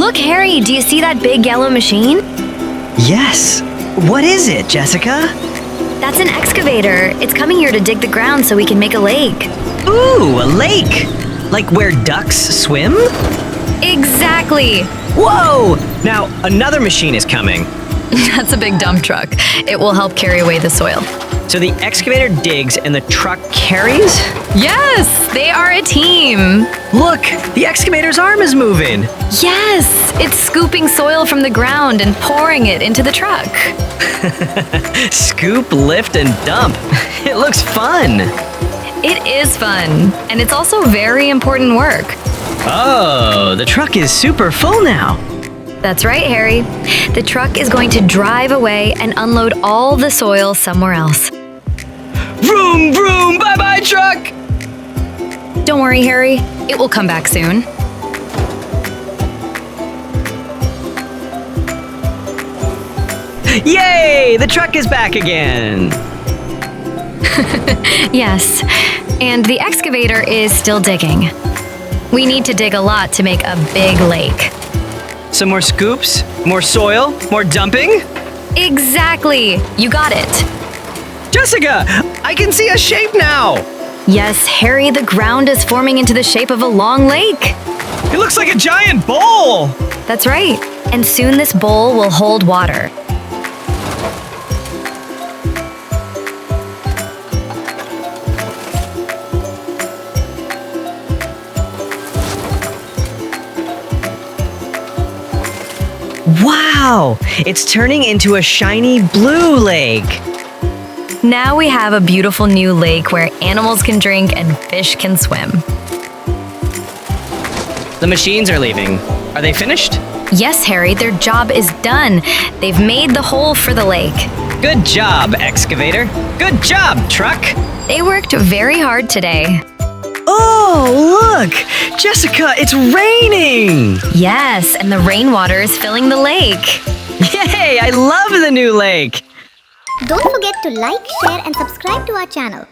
Look, Harry, do you see that big yellow machine? Yes. What is it, Jessica? That's an excavator. It's coming here to dig the ground so we can make a lake. Ooh, a lake! Like where ducks swim? Exactly. Whoa! Now, another machine is coming. That's a big dump truck. It will help carry away the soil. So the excavator digs and the truck carries? Yes, they are a team. Look, the excavator's arm is moving. Yes, it's scooping soil from the ground and pouring it into the truck. Scoop, lift, and dump. It looks fun. It is fun, and it's also very important work. Oh, the truck is super full now. That's right, Harry. The truck is going to drive away and unload all the soil somewhere else. Vroom, vroom, bye-bye, truck! Don't worry, Harry. It will come back soon. Yay! The truck is back again. Yes, and the excavator is still digging. We need to dig a lot to make a big lake. Some more scoops, more soil, more dumping. Exactly! You got it. Jessica, I can see a shape now. Yes, Harry, the ground is forming into the shape of a long lake. It looks like a giant bowl. That's right. And soon this bowl will hold water. Wow, it's turning into a shiny blue lake. Now we have a beautiful new lake where animals can drink and fish can swim. The machines are leaving. Are they finished? Yes, Harry, their job is done. They've made the hole for the lake. Good job, excavator. Good job, truck. They worked very hard today. Oh, look! Jessica, it's raining! Yes, and the rainwater is filling the lake. Yay, I love the new lake! Don't forget to like, share and subscribe to our channel.